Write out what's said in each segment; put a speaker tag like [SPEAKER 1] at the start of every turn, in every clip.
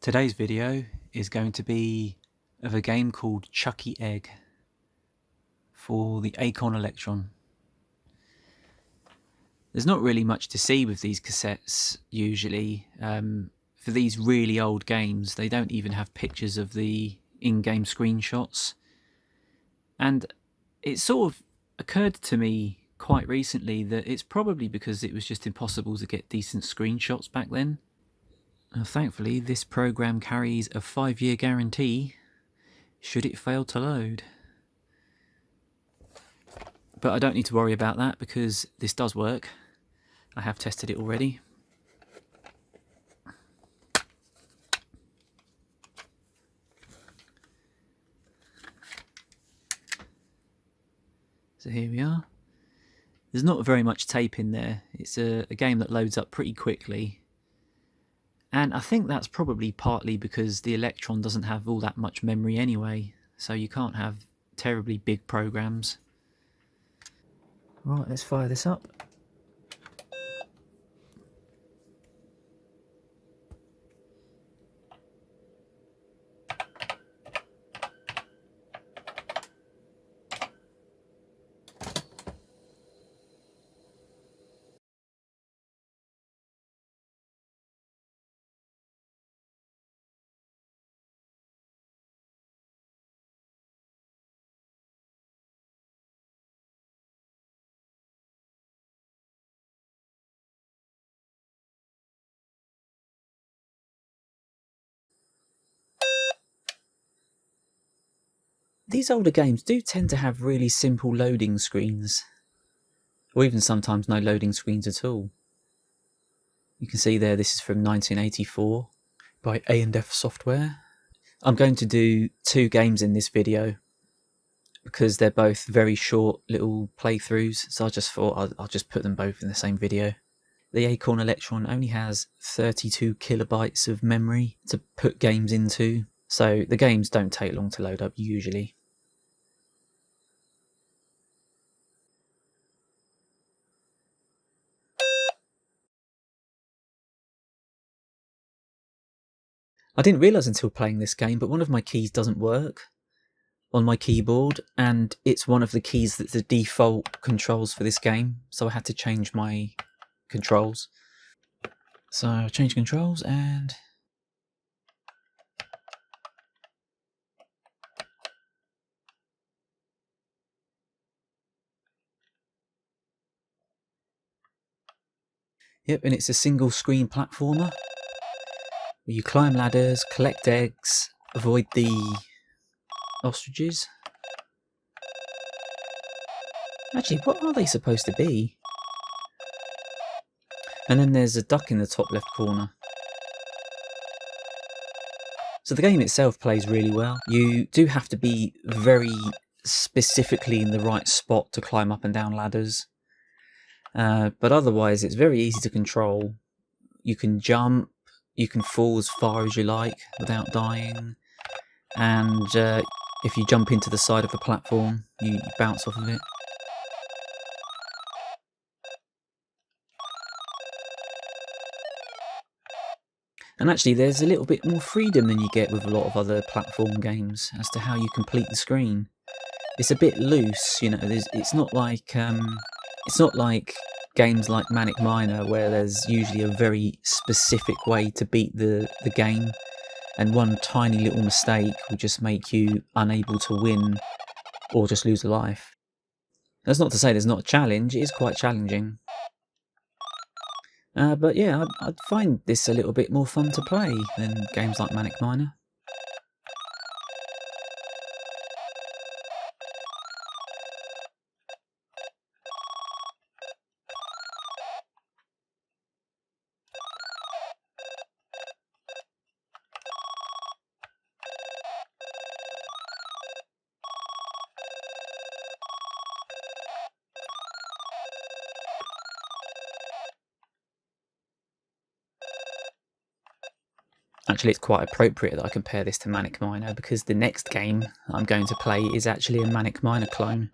[SPEAKER 1] Today's video is going to be of a game called Chuckie Egg for the Acorn Electron. There's not really much to see with these cassettes usually. For these really old games, they don't even have pictures of the in-game screenshots. And it sort of occurred to me quite recently that it's probably because it was just impossible to get decent screenshots back then. Thankfully, this program carries a 5-year guarantee should it fail to load. But I don't need to worry about that because this does work. I have tested it already. So here we are. There's not very much tape in there. It's a game that loads up pretty quickly. And I think that's probably partly because the Electron doesn't have all that much memory anyway, so you can't have terribly big programs. Right, let's fire this up. These older games do tend to have really simple loading screens, or even sometimes no loading screens at all. You can see there this is from 1984 by A&F Software. I'm going to do 2 games in this video because they're both very short little playthroughs, so I just thought I'll just put them both in the same video. The Acorn Electron only has 32 kilobytes of memory to put games into, so the games don't take long to load up usually. I didn't realise until playing this game, but one of my keys doesn't work on my keyboard, and it's one of the keys that's the default controls for this game, so I had to change my controls. So I change controls and... Yep, and it's a single screen platformer. You climb ladders, collect eggs, avoid the ostriches. Actually, what are they supposed to be? And then there's a duck in the top left corner. So the game itself plays really well. You do have to be very specifically in the right spot to climb up and down ladders. But otherwise, it's very easy to control. You can jump, you can fall as far as you like without dying. And if you jump into the side of a platform, you bounce off of it. And actually, there's a little bit more freedom than you get with a lot of other platform games as to how you complete the screen. It's a bit loose, you know. It's not like games like Manic Miner where there's usually a very specific way to beat the game, and one tiny little mistake will just make you unable to win or just lose a life. That's not to say there's not a challenge. It is quite challenging. But yeah, I'd find this a little bit more fun to play than games like Manic Miner. Actually, it's quite appropriate that I compare this to Manic Miner because the next game I'm going to play is actually a Manic Miner clone.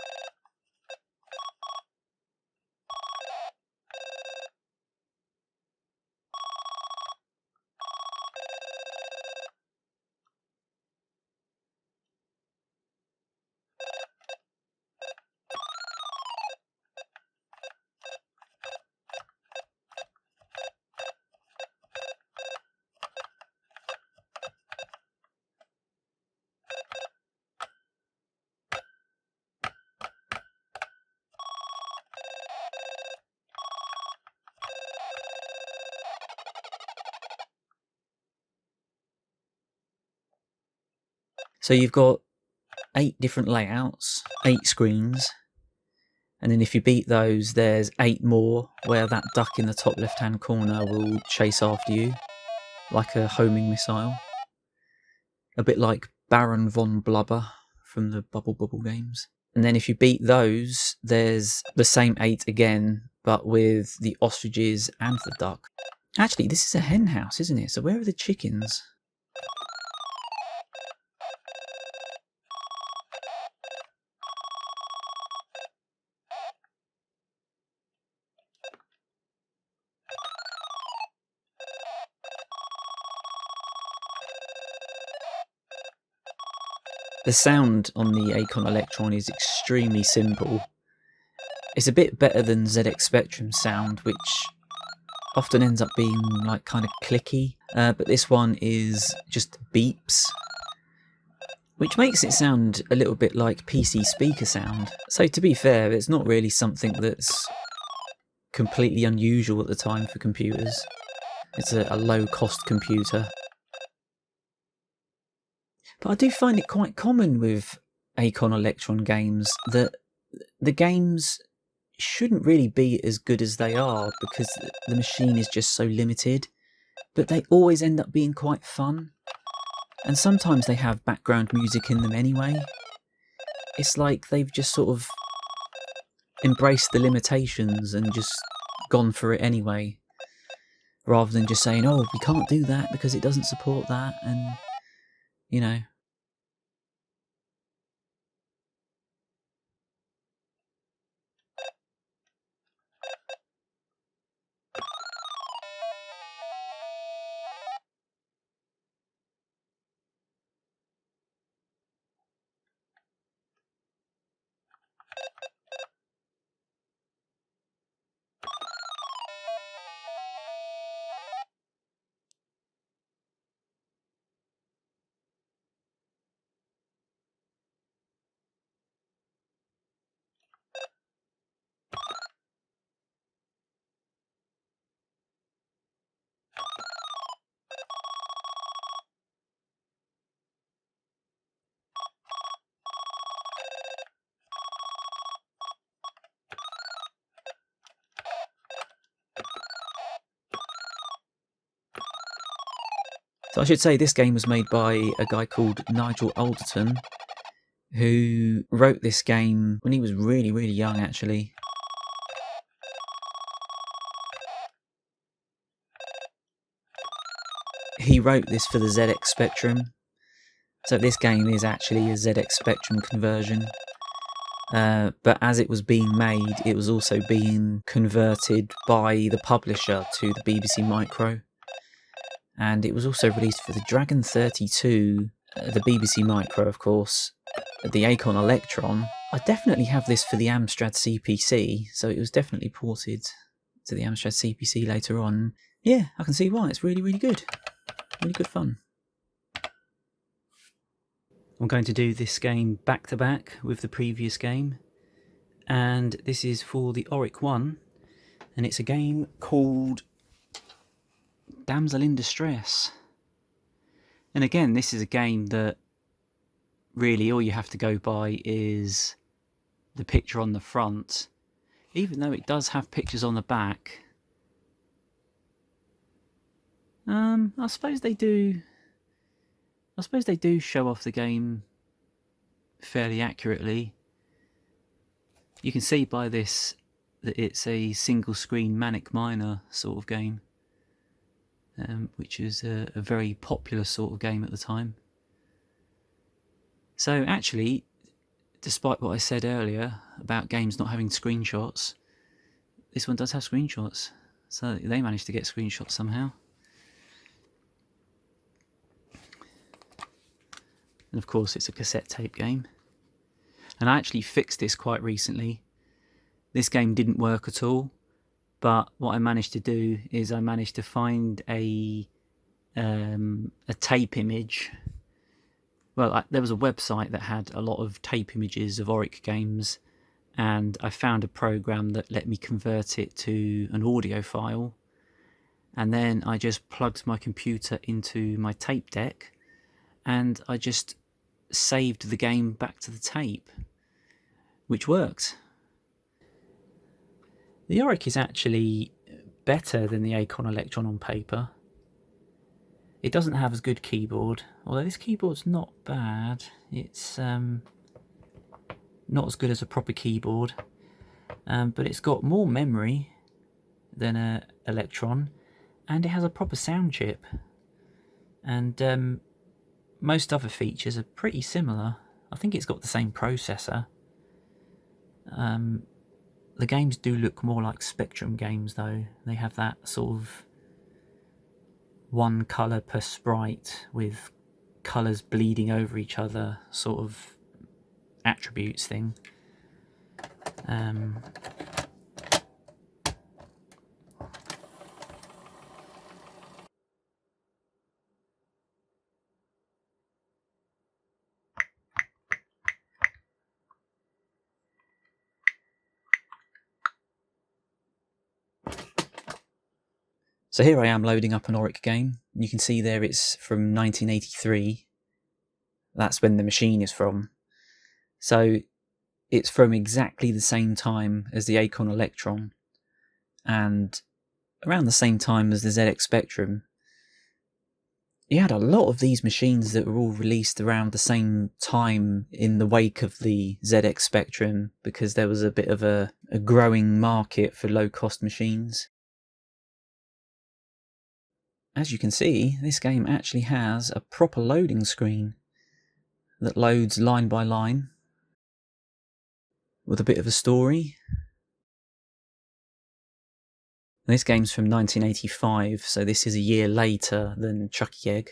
[SPEAKER 1] So you've got 8 different layouts, 8 screens, and then if you beat those, there's 8 more where that duck in the top left-hand corner will chase after you, like a homing missile. A bit like Baron von Blubber from the Bubble Bubble games. And then if you beat those, there's the same 8 again, but with the ostriches and the duck. Actually, this is a hen house, isn't it? So where are the chickens? The sound on the Acorn Electron is extremely simple. It's a bit better than ZX Spectrum's sound, which often ends up being like kind of clicky, but this one is just beeps, which makes it sound a little bit like PC speaker sound. So to be fair, it's not really something that's completely unusual at the time for computers. It's a low-cost computer. But I do find it quite common with Acorn Electron games that the games shouldn't really be as good as they are because the machine is just so limited, but they always end up being quite fun. And sometimes they have background music in them anyway. It's like they've just sort of embraced the limitations and just gone for it anyway, rather than just saying, oh, we can't do that because it doesn't support that, and, you know. So I should say this game was made by a guy called Nigel Alderton, who wrote this game when he was really, really young, actually. He wrote this for the ZX Spectrum, so this game is actually a ZX Spectrum conversion. But as it was being made, it was also being converted by the publisher to the BBC Micro. And it was also released for the Dragon 32, the BBC Micro, of course, the Acorn Electron. I definitely have this for the Amstrad CPC, so it was definitely ported to the Amstrad CPC later on. Yeah, I can see why. It's really, really good. Really good fun. I'm going to do this game back to back with the previous game, and this is for the Oric 1, and it's a game called Damsel in Distress. And again, this is a game that really all you have to go by is the picture on the front, even though it does have pictures on the back. I suppose they do show off the game fairly accurately. You can see by this that it's a single screen Manic Miner sort of game, which is a very popular sort of game at the time. So actually, despite what I said earlier about games not having screenshots, this one does have screenshots. So they managed to get screenshots somehow. And of course it's a cassette tape game. And I actually fixed this quite recently. This game didn't work at all, but what I managed to do is I managed to find a tape image. Well, there was a website that had a lot of tape images of Oric games, and I found a program that let me convert it to an audio file, and then I just plugged my computer into my tape deck, and I just saved the game back to the tape, which worked. The Oric is actually better than the Acorn Electron on paper. It doesn't have as good keyboard, although this keyboard's not bad. It's not as good as a proper keyboard, but it's got more memory than a Electron, and it has a proper sound chip. And most other features are pretty similar. I think it's got the same processor. The games do look more like Spectrum games though. They have that sort of one colour per sprite with colours bleeding over each other sort of attributes thing. So here I am loading up an Oric game. You can see there it's from 1983. That's when the machine is from. So it's from exactly the same time as the Acorn Electron and around the same time as the ZX Spectrum. You had a lot of these machines that were all released around the same time in the wake of the ZX Spectrum because there was a bit of a growing market for low-cost machines. As you can see, this game actually has a proper loading screen that loads line by line with a bit of a story. This game's from 1985, so this is a year later than Chuckie Egg.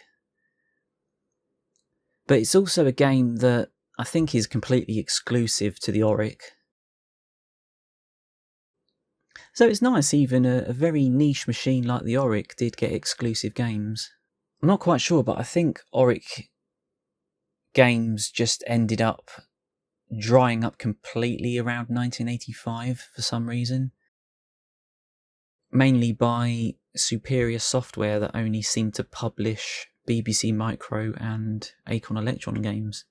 [SPEAKER 1] But it's also a game that I think is completely exclusive to the Oric. So it's nice even a very niche machine like the Oric did get exclusive games. I'm not quite sure, but I think Oric games just ended up drying up completely around 1985 for some reason. Mainly by Superior Software that only seemed to publish BBC Micro and Acorn Electron games.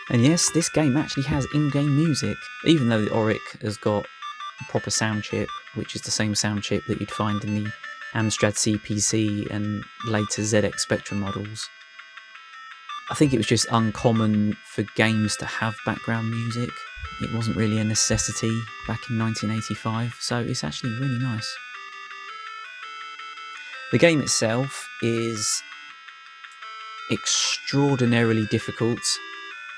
[SPEAKER 1] And yes, this game actually has in-game music, even though the Oric has got a proper sound chip, which is the same sound chip that you'd find in the Amstrad CPC and later ZX Spectrum models. I think it was just uncommon for games to have background music. It wasn't really a necessity back in 1985, so it's actually really nice. The game itself is extraordinarily difficult,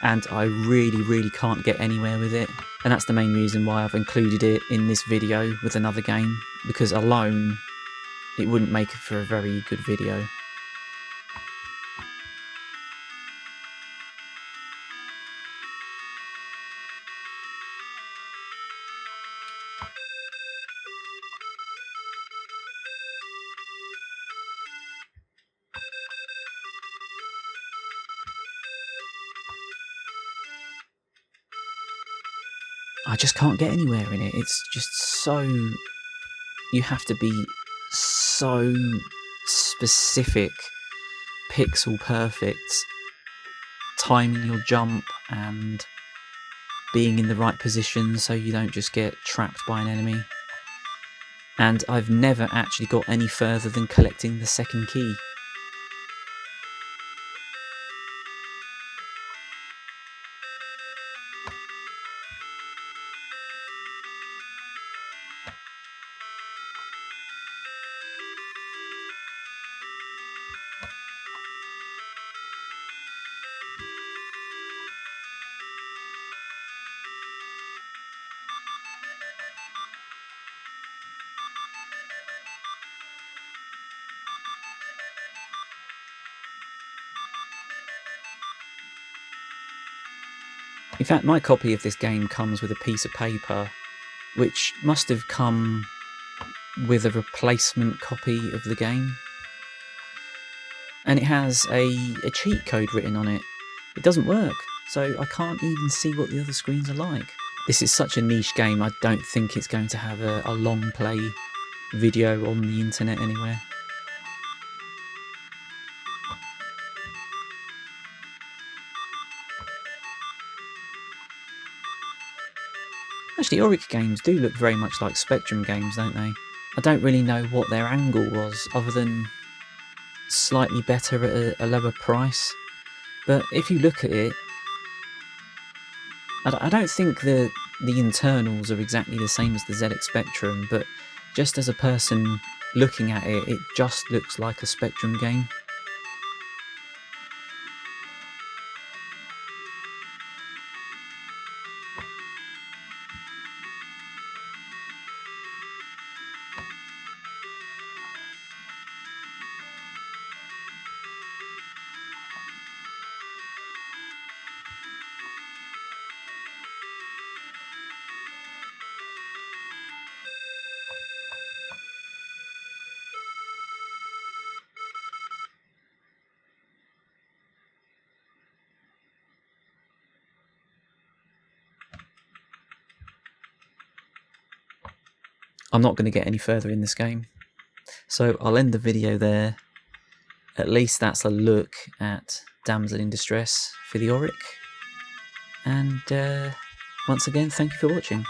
[SPEAKER 1] and I really can't get anywhere with it, and that's the main reason why I've included it in this video with another game, because alone it wouldn't make it for a very good video. I just can't get anywhere in it. It's just so... You have to be so specific, pixel perfect, timing your jump and being in the right position so you don't just get trapped by an enemy. And I've never actually got any further than collecting the second key. In fact, my copy of this game comes with a piece of paper, which must have come with a replacement copy of the game. And it has a cheat code written on it. It doesn't work, so I can't even see what the other screens are like. This is such a niche game, I don't think it's going to have a long play video on the internet anywhere. Actually, Oric games do look very much like Spectrum games, don't they? I don't really know what their angle was, other than slightly better at a lower price. But if you look at it, I don't think the internals are exactly the same as the ZX Spectrum, but just as a person looking at it, it just looks like a Spectrum game. I'm not going to get any further in this game, so I'll end the video there. At least that's a look at Damsel in Distress for the Oric. And once again, thank you for watching.